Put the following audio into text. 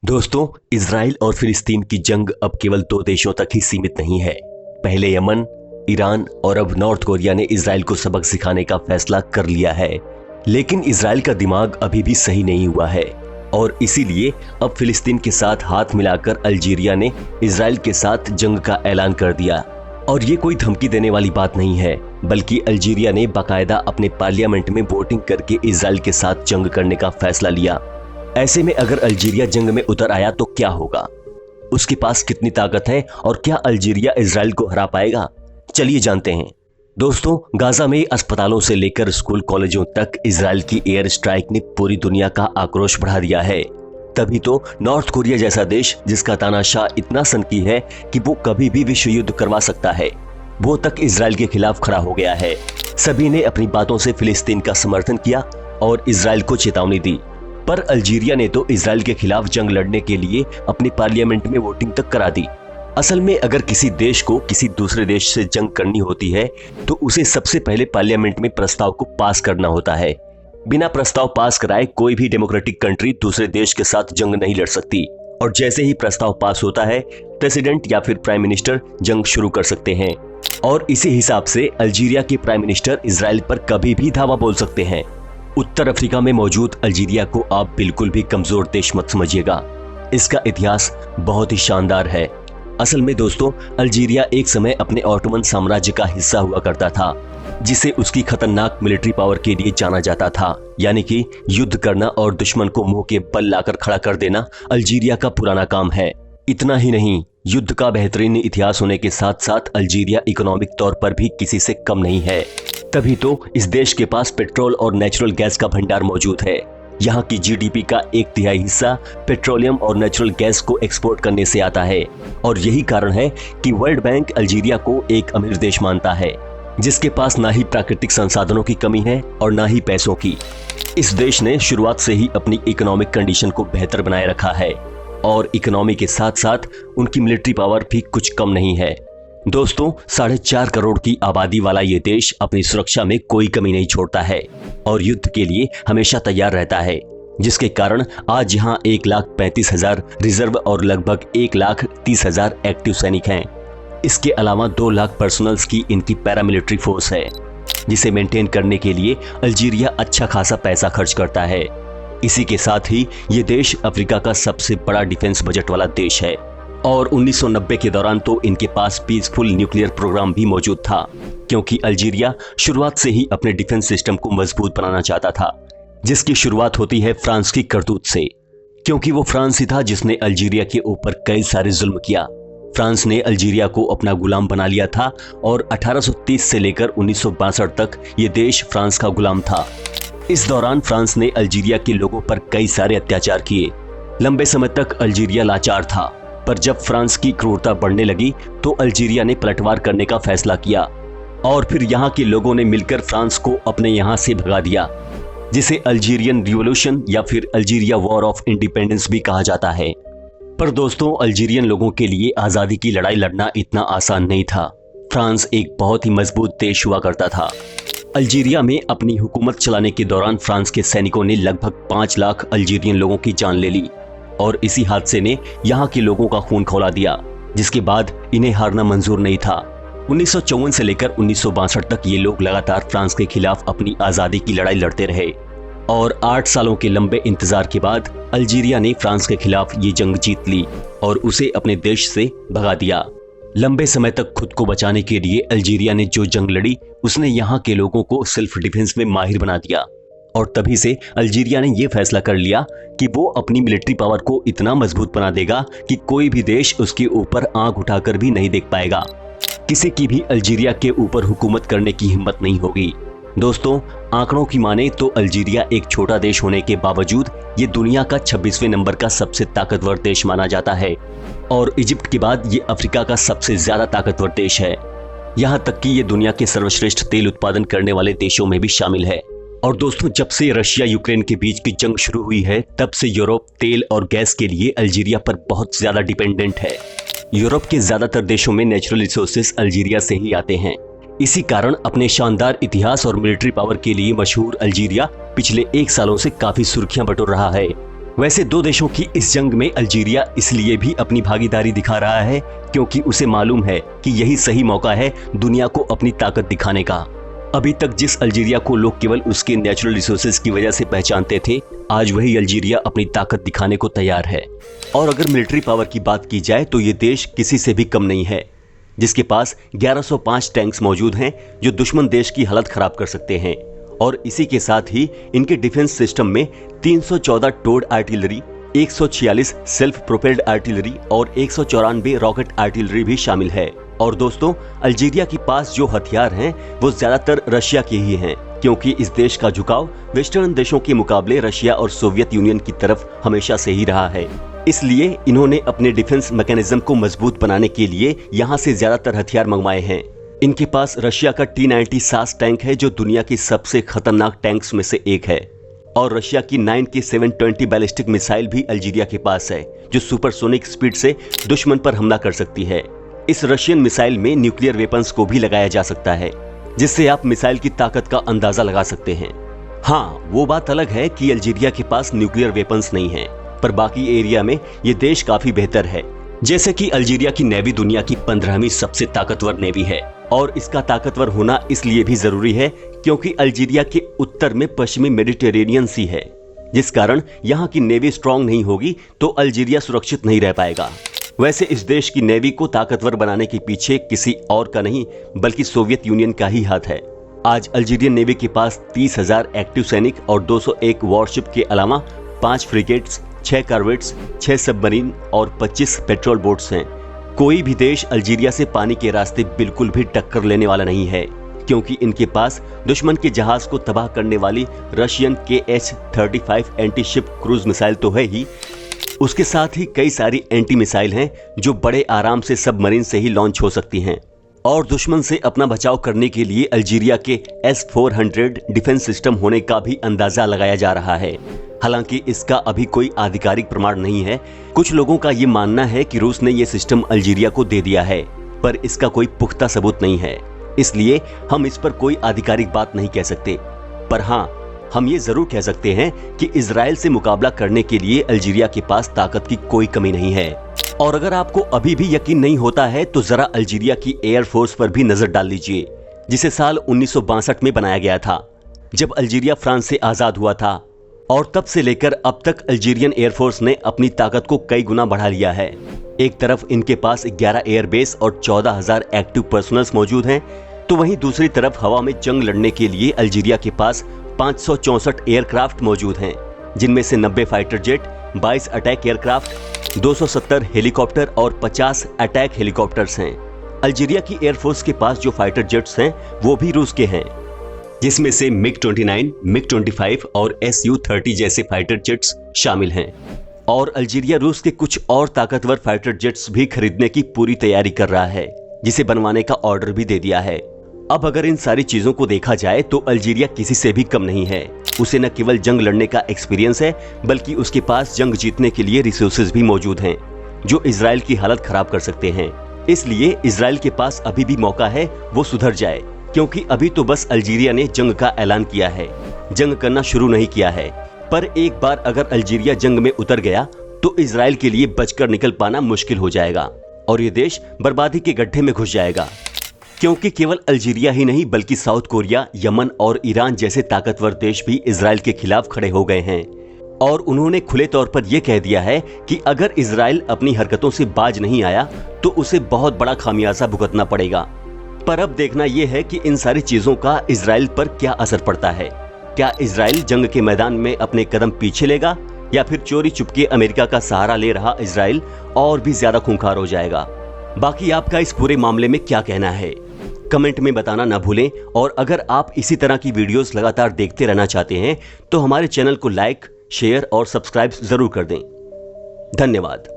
दोस्तों, इजराइल और फिलिस्तीन की जंग अब केवल दो देशों तक ही सीमित नहीं है। पहले यमन, ईरान और अब नॉर्थ कोरिया ने इजराइल को सबक सिखाने का फैसला कर लिया है। लेकिन इजराइल का दिमाग अभी भी सही नहीं हुआ है और इसीलिए अब फिलिस्तीन के साथ हाथ मिलाकर अल्जीरिया ने इजराइल के साथ जंग का ऐलान कर दिया। और ये कोई धमकी देने वाली बात नहीं है, बल्कि अल्जीरिया ने बाकायदा अपने पार्लियामेंट में वोटिंग करके इजराइल के साथ जंग करने का फैसला लिया। ऐसे में अगर अल्जीरिया जंग में उतर आया तो क्या होगा, उसके पास कितनी ताकत है और क्या अल्जीरिया इजराइल को हरा पाएगा, चलिए जानते हैं। दोस्तों, गाजा में अस्पतालों से लेकर स्कूल कॉलेजों तक इजराइल की एयर स्ट्राइक ने पूरी दुनिया का आक्रोश बढ़ा दिया है। तभी तो नॉर्थ कोरिया जैसा देश, जिसका तानाशाह इतना सनकी है कि वो कभी भी विश्व युद्ध करवा सकता है, वो तक इजराइल के खिलाफ खड़ा हो गया है। सभी ने अपनी बातों से फिलिस्तीन का समर्थन किया और इजराइल को चेतावनी दी। पर अल्जीरिया ने तो इजराइल के खिलाफ जंग लड़ने के लिए अपने पार्लियामेंट में वोटिंग तक करा दी। असल में अगर किसी देश को किसी दूसरे देश से जंग करनी होती है तो उसे सबसे पहले पार्लियामेंट में प्रस्ताव को पास करना होता है। बिना प्रस्ताव पास कराए कोई भी डेमोक्रेटिक कंट्री दूसरे देश के साथ जंग नहीं लड़ सकती। और जैसे ही प्रस्ताव पास होता है, प्रेसिडेंट या फिर प्राइम मिनिस्टर जंग शुरू कर सकते हैं। और इसी हिसाब से अल्जीरिया के प्राइम मिनिस्टर इजराइल पर कभी भी धावा बोल सकते हैं। उत्तर अफ्रीका में मौजूद अल्जीरिया को आप बिल्कुल भी कमजोर देश मत समझिएगा, इसका इतिहास बहुत ही शानदार है। असल में दोस्तों, अल्जीरिया एक समय अपने ऑटोमन साम्राज्य का हिस्सा हुआ करता था, जिसे उसकी खतरनाक मिलिट्री पावर के लिए जाना जाता था। यानी कि युद्ध करना और दुश्मन को मुंह के बल लाकर खड़ा कर देना अल्जीरिया का पुराना काम है। इतना ही नहीं, युद्ध का बेहतरीन इतिहास होने के साथ साथ अल्जीरिया इकोनॉमिक तौर पर भी किसी से कम नहीं है। तभी तो इस देश के पास पेट्रोल और नेचुरल गैस का भंडार मौजूद है। यहाँ की जीडीपी का 1/3 हिस्सा पेट्रोलियम और नेचुरल गैस को एक्सपोर्ट करने से आता है। और यही कारण है कि वर्ल्ड बैंक अल्जीरिया को एक अमीर देश मानता है, जिसके पास ना ही प्राकृतिक संसाधनों की कमी है और ना ही पैसों की। इस देश ने शुरुआत से ही अपनी इकोनॉमिक कंडीशन को बेहतर बनाए रखा है और इकोनॉमी के साथ साथ उनकी मिलिट्री पावर भी कुछ कम नहीं है। दोस्तों, 4.5 करोड़ की आबादी वाला ये देश अपनी सुरक्षा में कोई कमी नहीं छोड़ता है और युद्ध के लिए हमेशा तैयार रहता है, जिसके कारण आज यहाँ 1,35,000 रिजर्व और लगभग 1,30,000 एक्टिव सैनिक हैं। इसके अलावा 2 लाख पर्सनल्स की इनकी पैरामिलिट्री फोर्स है, जिसे मेंटेन करने के लिए अल्जीरिया अच्छा खासा पैसा खर्च करता है। इसी के साथ ही ये देश अफ्रीका का सबसे बड़ा डिफेंस बजट वाला देश है और 1990 के दौरान तो इनके पास पीसफुल न्यूक्लियर प्रोग्राम भी मौजूद था, क्योंकि अल्जीरिया शुरुआत से ही अपने डिफेंस सिस्टम को मजबूत बनाना चाहता था, जिसकी शुरुआत होती है फ्रांस की करतूत से, क्योंकि वो फ्रांस ही था जिसने अल्जीरिया के ऊपर कई सारे जुल्म किया। फ्रांस ने अल्जीरिया को अपना गुलाम बना लिया था और 1830 से लेकर 1962 तक ये देश फ्रांस का गुलाम था। इस दौरान फ्रांस ने अल्जीरिया के लोगों पर कई सारे अत्याचार किए। लंबे समय तक अल्जीरिया लाचार था, पर जब फ्रांस की क्रूरता बढ़ने लगी तो अल्जीरिया ने पलटवार करने का फैसला किया और फिर यहाँ के लोगों ने मिलकर फ्रांस को अपने यहाँ से भगा दिया, जिसे अल्जीरियन रिवॉल्यूशन या फिर अल्जीरिया वॉर ऑफ इंडिपेंडेंस भी कहा जाता है। पर दोस्तों, अल्जीरियन लोगों के लिए आज़ादी की लड़ाई लड़ना इतना आसान नहीं था। फ्रांस एक बहुत ही मजबूत देश हुआ करता था। अल्जीरिया में अपनी हुकूमत चलाने के दौरान फ्रांस के सैनिकों ने लगभग 5 लाख अल्जीरियन लोगों की जान ले ली और इसी हादसे ने यहाँ के लोगों का खून खौला दिया, जिसके बाद इन्हें हारना मंजूर नहीं था। 1954 से लेकर 1962 तक ये लोग लगातार फ्रांस के खिलाफ अपनी आज़ादी की लड़ाई लड़ते रहे और 8 सालों के लंबे इंतजार के बाद अल्जीरिया ने फ्रांस के खिलाफ ये जंग जीत ली और उसे अपने देश से भगा दिया। लंबे समय तक खुद को बचाने के लिए अल्जीरिया ने जो जंग लड़ी, उसने यहाँ के लोगों को सेल्फ डिफेंस में माहिर बना दिया और तभी से अल्जीरिया ने यह फैसला कर लिया कि वो अपनी मिलिट्री पावर को इतना मजबूत बना देगा कि कोई भी देश उसके ऊपर आंख उठाकर भी नहीं देख पाएगा। किसी की भी अल्जीरिया के ऊपर हुकूमत करने की हिम्मत नहीं होगी। दोस्तों, आंकड़ों की माने तो अल्जीरिया एक छोटा देश होने के बावजूद ये दुनिया का 26वें नंबर का सबसे ताकतवर देश माना जाता है और इजिप्ट के बाद ये अफ्रीका का सबसे ज्यादा ताकतवर देश है। यहाँ तक कि ये दुनिया के सर्वश्रेष्ठ तेल उत्पादन करने वाले देशों में भी शामिल है। और दोस्तों, जब से रशिया यूक्रेन के बीच की जंग शुरू हुई है, तब से यूरोप तेल और गैस के लिए अल्जीरिया पर बहुत ज्यादा डिपेंडेंट है। यूरोप के ज्यादातर देशों में नेचुरल रिसोर्सेज अल्जीरिया से ही आते हैं। इसी कारण अपने शानदार इतिहास और मिलिट्री पावर के लिए मशहूर अल्जीरिया पिछले 1 सालों से काफी सुर्खियां बटोर रहा है। वैसे दो देशों की इस जंग में अल्जीरिया इसलिए भी अपनी भागीदारी दिखा रहा है क्योंकि उसे मालूम है कि यही सही मौका है दुनिया को अपनी ताकत दिखाने का। अभी तक जिस अल्जीरिया को लोग केवल उसके नेचुरल रिसोर्सेज की वजह से पहचानते थे, आज वही अल्जीरिया अपनी ताकत दिखाने को तैयार है। और अगर मिलिट्री पावर की बात की जाए तो ये देश किसी से भी कम नहीं है, जिसके पास 1105 टैंक्स मौजूद हैं जो दुश्मन देश की हालत खराब कर सकते हैं। और इसी के साथ ही इनके डिफेंस सिस्टम में 314 towed artillery, 146 self propelled artillery और 194 रॉकेट आर्टिलरी भी शामिल है। और दोस्तों, अल्जीरिया के पास जो हथियार हैं वो ज्यादातर रशिया के ही हैं, क्योंकि इस देश का झुकाव वेस्टर्न देशों के मुकाबले रशिया और सोवियत यूनियन की तरफ हमेशा से ही रहा है। इसलिए इन्होंने अपने डिफेंस मैकेनिज्म को मजबूत बनाने के लिए यहाँ से ज्यादातर हथियार मंगवाए हैं। इनके पास रशिया का T-90 सास टैंक है जो दुनिया की सबसे खतरनाक टैंक्स में से एक है। और रशिया की 9K720 बैलिस्टिक मिसाइल भी अल्जीरिया के पास है जो सुपरसोनिक स्पीड से दुश्मन पर हमला कर सकती है। इस रशियन मिसाइल में न्यूक्लियर वेपन्स को भी लगाया जा सकता है, जिससे आप मिसाइल की ताकत का अंदाजा लगा सकते हैं। हाँ, वो बात अलग है कि अल्जीरिया के पास न्यूक्लियर वेपन्स नहीं है, पर बाकी एरिया में ये देश काफी बेहतर है। जैसे कि अल्जीरिया की नेवी दुनिया की 15वीं सबसे ताकतवर नेवी है, और इसका ताकतवर होना इसलिए भी जरूरी है क्योंकि अल्जीरिया के उत्तर में पश्चिमी मेडिटेरेनियन सी है, जिस कारण यहाँ की नेवी स्ट्रांग नहीं होगी तो अल्जीरिया सुरक्षित नहीं रह पाएगा। वैसे इस देश की नेवी को ताकतवर बनाने के पीछे किसी और का नहीं बल्कि सोवियत यूनियन का ही हाथ है। आज अल्जीरियन नेवी के पास 30,000 एक्टिव सैनिक और 201 वॉरशिप के अलावा 5 फ्रिगेट्स, 6 कॉर्वेट्स, 6 सबमरीन और 25 पेट्रोल बोट्स हैं। कोई भी देश अल्जीरिया से पानी के रास्ते बिल्कुल भी टक्कर लेने वाला नहीं है, क्योंकि इनके पास दुश्मन के जहाज को तबाह करने वाली Russian KH-35 anti ship cruise missile तो है ही, उसके साथ ही कई सारी एंटी मिसाइल हैं जो बड़े आराम से सबमरीन से ही लॉन्च हो सकती हैं। और दुश्मन से अपना बचाव करने के लिए अल्जीरिया के S-400 डिफेंस सिस्टम होने का भी अंदाजा लगाया जा रहा है। हालांकि इसका अभी कोई आधिकारिक प्रमाण नहीं है। कुछ लोगों का ये मानना है कि रूस ने ये सिस्टम अल्जीरिया को दे दिया है, पर इसका कोई पुख्ता सबूत नहीं है, इसलिए हम इस पर कोई आधिकारिक बात नहीं कह सकते। पर हाँ, हम ये जरूर कह सकते हैं कि इजराइल से मुकाबला करने के लिए अल्जीरिया के पास ताकत की कोई कमी नहीं है। और अगर आपको अभी भी यकीन नहीं होता है तो जरा अल्जीरिया की एयरफोर्स पर भी नजर डाल लीजिए, जिसे साल 1962 में बनाया गया था, जब अल्जीरिया फ्रांस से आजाद हुआ था। और तब से लेकर अब तक अल्जीरियन एयरफोर्स ने अपनी ताकत को कई गुना बढ़ा लिया है। एक तरफ इनके पास 11 एयरबेस और 14,000 एक्टिव पर्सनल्स मौजूद हैं, तो वहीं दूसरी तरफ हवा में जंग लड़ने के लिए अल्जीरिया के पास 564 एयरक्राफ्ट मौजूद हैं, जिनमें से 90 fighter jet, 22 attack aircraft, 270 helicopter और 50 अटैक हेलीकॉप्टर्स हैं। अल्जीरिया की एयरफोर्स के पास जो फाइटर जेट्स हैं वो भी रूस के हैं, जिसमें से MiG-29, MiG-25 और Su-30 जैसे फाइटर जेट्स शामिल हैं। और अल्जीरिया रूस के कुछ और ताकतवर फाइटर जेट्स भी खरीदने की पूरी तैयारी कर रहा है, जिसे बनवाने का ऑर्डर भी दे दिया है। अब अगर इन सारी चीजों को देखा जाए तो अल्जीरिया किसी से भी कम नहीं है। उसे न केवल जंग लड़ने का एक्सपीरियंस है, बल्कि उसके पास जंग जीतने के लिए रिसोर्सेज भी मौजूद हैं, जो इजराइल की हालत खराब कर सकते हैं। इसलिए इजराइल के पास अभी भी मौका है वो सुधर जाए, क्योंकि अभी तो बस अल्जीरिया ने जंग का ऐलान किया है, जंग करना शुरू नहीं किया है। पर एक बार अगर अल्जीरिया जंग में उतर गया तो इजराइल के लिए बचकर निकल पाना मुश्किल हो जाएगा और ये देश बर्बादी के गड्ढे में घुस जाएगा, क्योंकि केवल अल्जीरिया ही नहीं बल्कि साउथ कोरिया, यमन और ईरान जैसे ताकतवर देश भी इजराइल के खिलाफ खड़े हो गए हैं। और उन्होंने खुले तौर पर यह कह दिया है कि अगर इजराइल अपनी हरकतों से बाज नहीं आया तो उसे बहुत बड़ा खामियाजा भुगतना पड़ेगा। पर अब देखना यह है कि इन सारी चीजों का इजराइल पर क्या असर पड़ता है। क्या इजराइल जंग के मैदान में अपने कदम पीछे लेगा, या फिर चोरी चुपके अमेरिका का सहारा ले रहा इजराइल और भी ज्यादा खूंखार हो जाएगा। बाकी आपका इस पूरे मामले में क्या कहना है, कमेंट में बताना ना भूलें। और अगर आप इसी तरह की वीडियोस लगातार देखते रहना चाहते हैं तो हमारे चैनल को लाइक, शेयर और सब्सक्राइब जरूर कर दें। धन्यवाद।